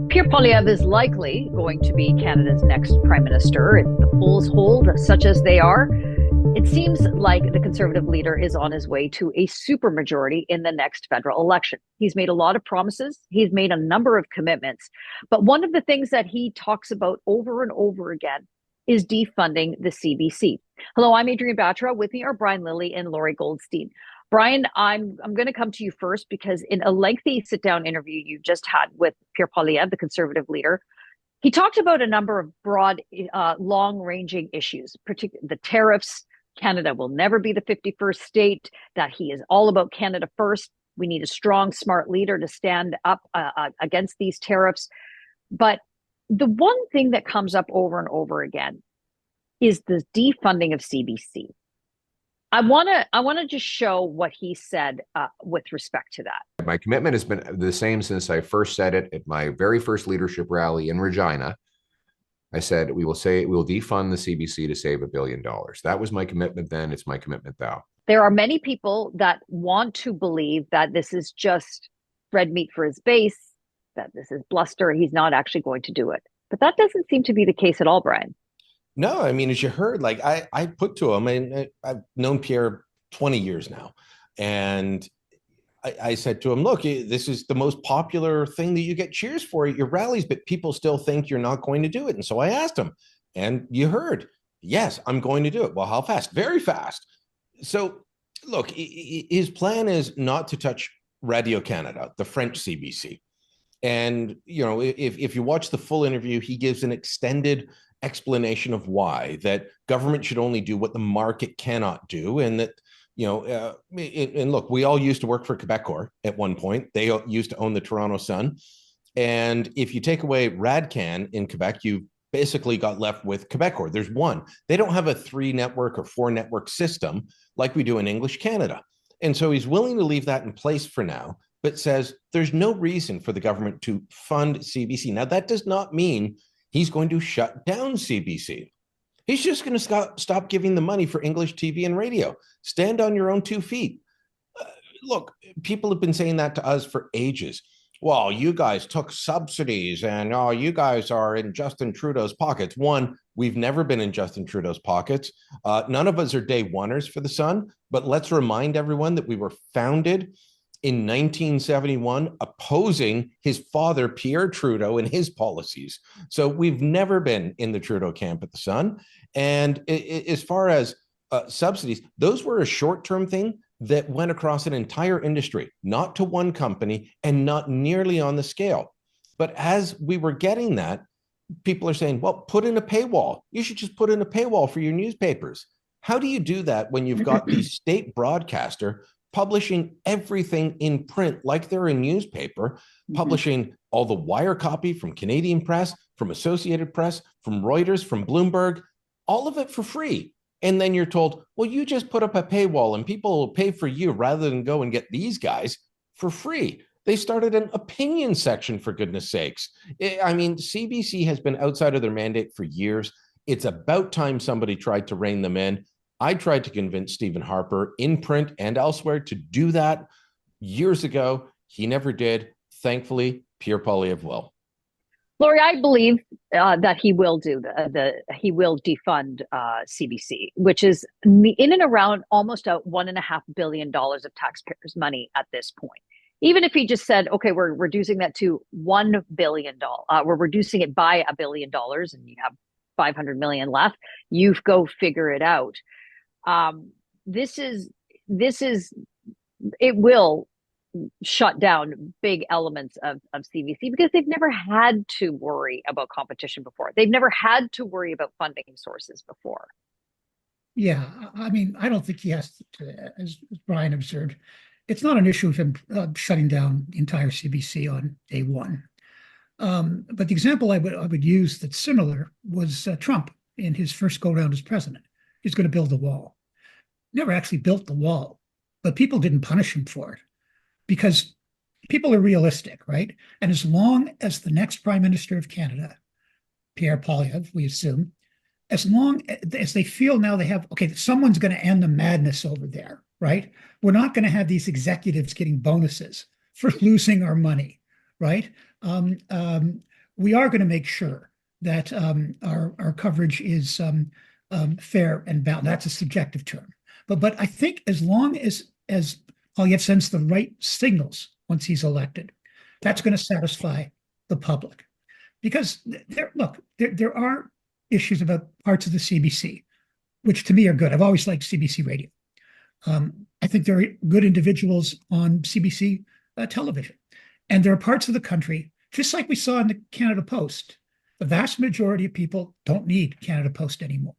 Pierre Poilievre is likely going to be Canada's next Prime Minister if the polls hold, such as they are. It seems like the Conservative leader is on his way to a supermajority in the next federal election. He's made a lot of promises. He's made a number of commitments. But one of the things that he talks about over and over again is defunding the CBC. Hello, I'm Adrienne Batra. With me are Brian Lilley and Lorrie Goldstein. Brian, I'm going to come to you first because in a lengthy sit-down interview you just had with Pierre Poilievre, the Conservative leader, he talked about a number of broad, long-ranging issues, particularly the tariffs. Canada will never be the 51st state, that he is all about Canada first. We need a strong, smart leader to stand up against these tariffs. But the one thing that comes up over and over again is the defunding of CBC. I want to just show what he said with respect to that. My commitment has been the same since I first said it at my very first leadership rally in Regina. I said, we will defund the CBC to save $1 billion. That was my commitment then. It's my commitment now. There are many people that want to believe that this is just red meat for his base, that this is bluster. He's not actually going to do it. But that doesn't seem to be the case at all, Brian. No, I mean, as you heard, like I put to him, and I've known Pierre 20 years now, and I said to him, look, this is the most popular thing that you get cheers for at your rallies, but people still think you're not going to do it. And so I asked him, and you heard, yes, I'm going to do it. Well, how fast? Very fast. So look, his plan is not to touch Radio Canada, the French CBC. And, you know, if you watch the full interview, he gives an extended explanation of why, that government should only do what the market cannot do, and that, you know, and look, we all used to work for Quebecor at one point. They used to own the Toronto Sun. And if you take away RadCan in Quebec, you basically got left with Quebecor. There's one. They don't have a 3-network or 4-network system like we do in English Canada. And so he's willing to leave that in place for now, but says there's no reason for the government to fund CBC. Now, that does not mean he's going to shut down CBC. He's just going to stop giving the money for English TV and radio. Stand on your own 2 feet. Look, people have been saying that to us for ages. Well, you guys took subsidies and you guys are in Justin Trudeau's pockets. One, we've never been in Justin Trudeau's pockets. None of us are day oneers for the Sun, but let's remind everyone that we were founded in 1971 opposing his father, Pierre Trudeau, and his policies. So we've never been in the Trudeau camp at the Sun. And as far as subsidies, those were a short-term thing that went across an entire industry, not to one company and not nearly on the scale. But as we were getting that, people are saying, well, put in a paywall. You should just put in a paywall for your newspapers. How do you do that when you've got the state broadcaster publishing everything in print like they're a newspaper, publishing all the wire copy from Canadian Press, from Associated Press, from Reuters, from Bloomberg, all of it for free? And then you're told, well, you just put up a paywall and people will pay for you rather than go and get these guys for free. They started an opinion section, for goodness sakes. I mean, CBC has been outside of their mandate for years. It's about time somebody tried to rein them in. I tried to convince Stephen Harper in print and elsewhere to do that years ago. He never did. Thankfully, Pierre Poilievre will. Lorrie, I believe that he will do he will defund CBC, which is in and around almost $1.5 billion of taxpayers' money at this point. Even if he just said, okay, we're reducing that to $1 billion, we're reducing it by $1 billion, and you have 500 million left. You go figure it out. It will shut down big elements of CBC because they've never had to worry about competition before. They've never had to worry about funding sources before. Yeah, I mean, I don't think he has to, as Brian observed, it's not an issue of him shutting down the entire CBC on day one. But the example I would use that's similar was Trump in his first go round as president. He's going to build a wall. Never actually built the wall, but people didn't punish him for it because people are realistic, right? And as long as the next Prime Minister of Canada, Pierre Poilievre, we assume, as long as they feel now they have, okay, someone's going to end the madness over there, right? We're not going to have these executives getting bonuses for losing our money, right? We are going to make sure that our coverage is fair and balanced. That's a subjective term, but I think as long as Poilievre sends the right signals once he's elected, that's going to satisfy the public. Because there are issues about parts of the CBC, which to me are good. I've always liked CBC radio. I think there are good individuals on CBC television. And there are parts of the country, just like we saw in the Canada Post, the vast majority of people don't need Canada Post anymore.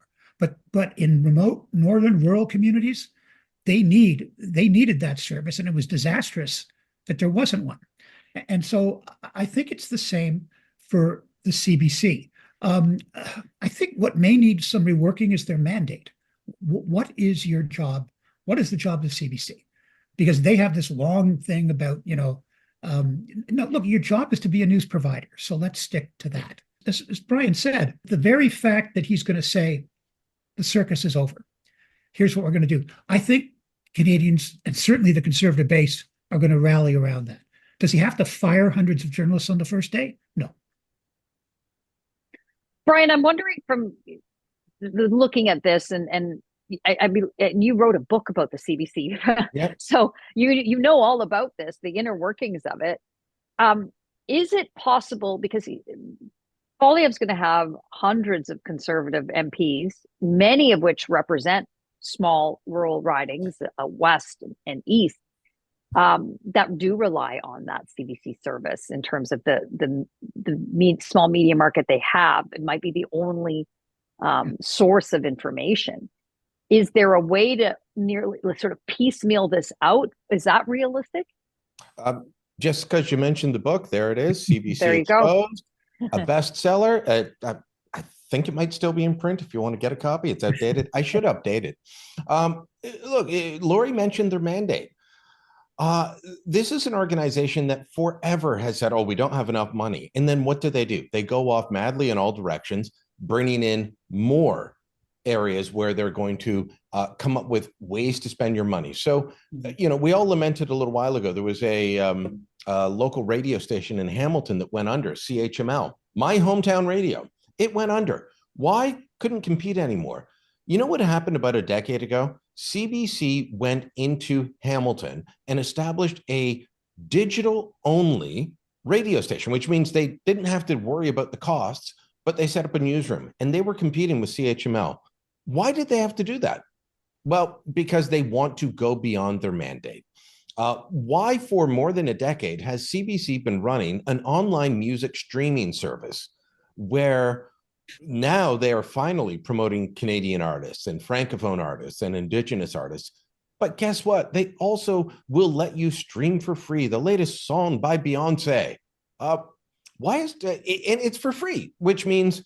But in remote northern rural communities, they needed that service, and it was disastrous that there wasn't one. And so I think it's the same for the CBC. I think what may need some reworking is their mandate. What is your job? What is the job of the CBC? Because they have this long thing about, no, look, your job is to be a news provider. So let's stick to that. As Brian said, the very fact that he's going to say the circus is over, here's what we're going to do. I think Canadians, and certainly the Conservative base, are going to rally around that. Does he have to fire hundreds of journalists on the first day? No. Brian, I'm wondering, from looking at this, and I mean, you wrote a book about the CBC, Yep. So you know all about this, the inner workings of it. Is it possible, because Poilievre's going to have hundreds of Conservative MPs, many of which represent small rural ridings, west and east, that do rely on that CBC service in terms of the small media market they have. It might be the only source of information. Is there a way to nearly sort of piecemeal this out? Is that realistic? Just because you mentioned the book, there it is, CBC There you Exposed, a bestseller. I think it might still be in print if you want to get a copy. It's outdated. I should update it. Look, Lorrie mentioned their mandate. This is an organization that forever has said, oh, we don't have enough money. And then what do? They go off madly in all directions, bringing in more areas where they're going to come up with ways to spend your money. So, we all lamented a little while ago. There was a local radio station in Hamilton that went under, CHML, my hometown radio. It went under. Why? Couldn't compete anymore. You know what happened about a decade ago? CBC went into Hamilton and established a digital-only radio station, which means they didn't have to worry about the costs, but they set up a newsroom, and they were competing with CHML. Why did they have to do that? Well, because they want to go beyond their mandate. Why, for more than a decade, has CBC been running an online music streaming service where now they are finally promoting Canadian artists and Francophone artists and Indigenous artists? But guess what? They also will let you stream for free the latest song by Beyonce. Why is that? And it's for free, which means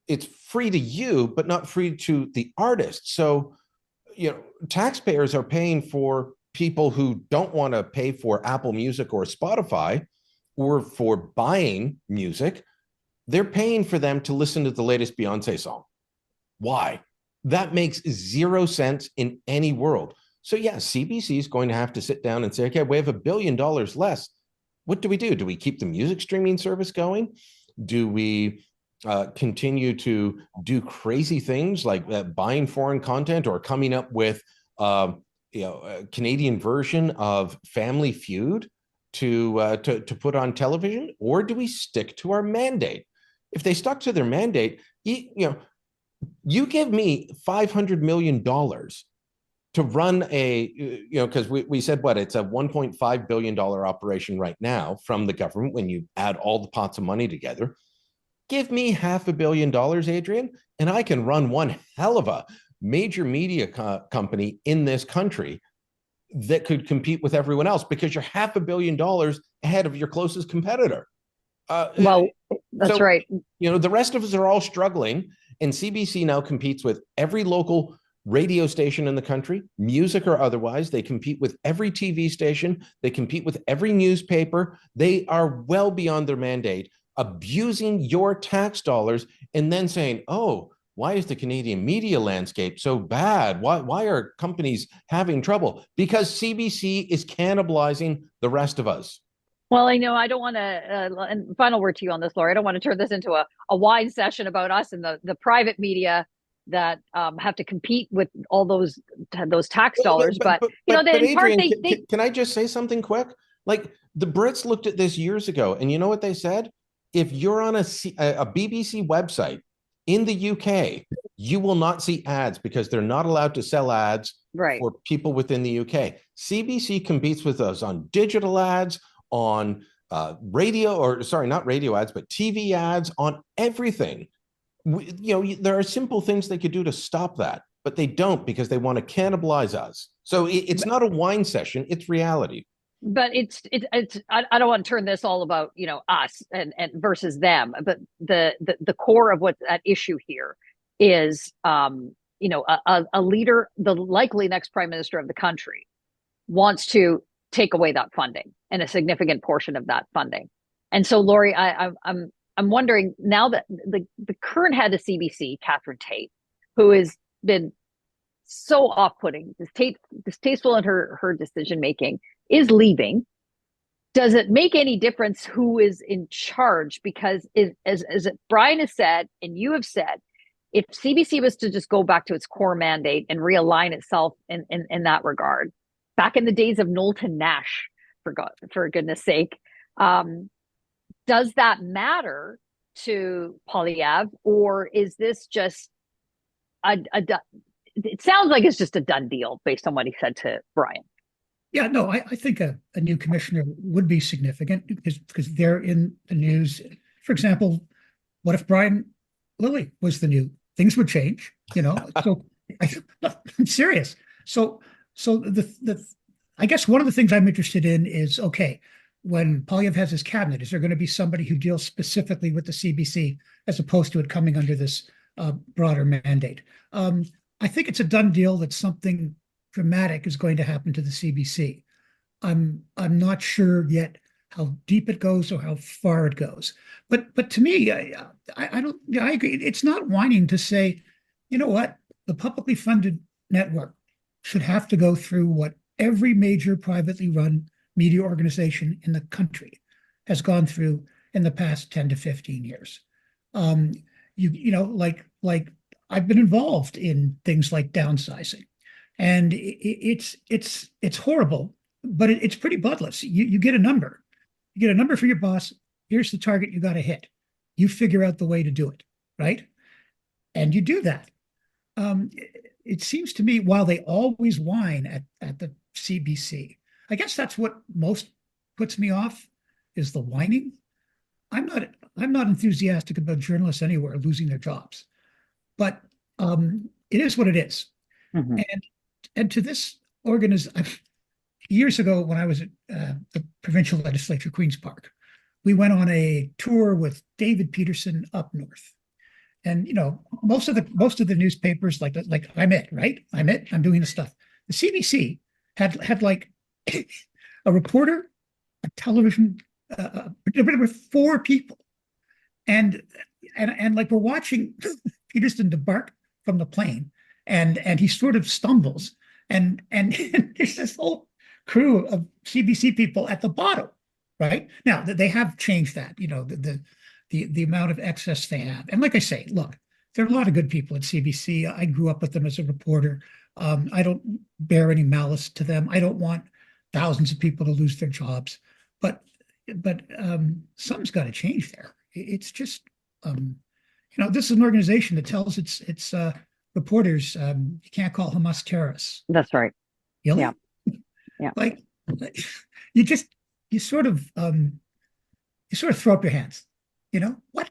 it's free to you, but not free to the artist. So, taxpayers are paying for people who don't want to pay for Apple Music or Spotify or for buying music. They're paying for them to listen to the latest Beyonce song. Why? That makes zero sense in any world. So yeah, CBC is going to have to sit down and say, okay, we have $1 billion less. What do we do? Do we keep the music streaming service going? Do we continue to do crazy things like buying foreign content or coming up with a Canadian version of Family Feud to put on television? Or do we stick to our mandate? If they stuck to their mandate, you give me $500 million to run because we said it's a $1.5 billion operation right now from the government when you add all the pots of money together. Give me $500 million, Adrienne, and I can run one hell of a major media company in this country that could compete with everyone else, because you're $500 million ahead of your closest competitor. Well, that's right. The rest of us are all struggling, and CBC now competes with every local radio station in the country, music or otherwise. They compete with every TV station. They compete with every newspaper. They are well beyond their mandate, abusing your tax dollars and then saying, oh, why is the Canadian media landscape so bad? Why are companies having trouble? Because CBC is cannibalizing the rest of us. Well, I know I don't want to, and final word to you on this, Lorrie. I don't want to turn this into a wide session about us and the private media that have to compete with all those tax dollars. But in part, Adrienne, can I just say something quick? Like the Brits looked at this years ago, and you know what they said? If you're on a BBC website in the UK, you will not see ads because they're not allowed to sell ads for people within the UK. CBC competes with us on digital ads, on radio, or sorry, not radio ads, but TV ads, on everything. There are simple things they could do to stop that, but they don't because they want to cannibalize us. So it's not a wine session, it's reality. But it's I don't want to turn this all about us and versus them, but the core of what's at issue here is a leader, the likely next prime minister of the country, wants to take away that funding and a significant portion of that funding. And so, Lorrie, I'm wondering now that the current head of CBC, Catherine Tait, who has been so off-putting, distasteful in her decision making, is leaving. Does it make any difference who is in charge? Because as Brian has said, and you have said, if CBC was to just go back to its core mandate and realign itself in that regard, back in the days of Knowlton Nash, for goodness sake, does that matter to Poilievre, or is this just it sounds like it's just a done deal based on what he said to Brian? Yeah, no, I think a new commissioner would be significant because they're in the news. For example, what if Brian Lilley was the new? Things would change, So I'm serious. So I guess one of the things I'm interested in is, okay, when Poilievre has his cabinet, is there going to be somebody who deals specifically with the CBC as opposed to it coming under this broader mandate? I think it's a done deal that something dramatic is going to happen to the CBC. I'm not sure yet how deep it goes or how far it goes. But to me, I agree. It's not whining to say, you know what, the publicly funded network should have to go through what every major privately run media organization in the country has gone through in the past 10 to 15 years. Like I've been involved in things like downsizing. And it's horrible, but it's pretty bloodless. You get a number. You get a number for your boss. Here's the target you got to hit. You figure out the way to do it, right? And you do that. It seems to me, while they always whine at the CBC, I guess that's what most puts me off is the whining. I'm not enthusiastic about journalists anywhere losing their jobs, but it is what it is. Mm-hmm. And to this organization, years ago when I was at the provincial legislature, Queen's Park, we went on a tour with David Peterson up north. And most of the newspapers like I'm it, right? I'm doing this stuff. The CBC had like a reporter, a television, with 4 people, and like we're watching Peterson debark from the plane, and he sort of stumbles. And there's this whole crew of CBC people at the bottom, right? Now they have changed that, the amount of excess they have. And like I say, look, there are a lot of good people at CBC. I grew up with them as a reporter. I don't bear any malice to them. I don't want thousands of people to lose their jobs, but something's got to change there. It's just, this is an organization that tells its reporters, you can't call Hamas terrorists. That's right. Really? Yeah. Like you sort of throw up your hands. What?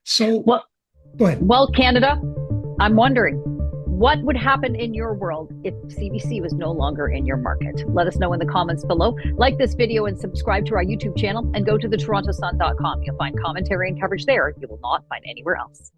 So well, go ahead. Well, Canada, I'm wondering what would happen in your world if CBC was no longer in your market. Let us know in the comments below. Like this video and subscribe to our YouTube channel, and go to the TorontoSun.com. You'll find commentary and coverage there you will not find anywhere else.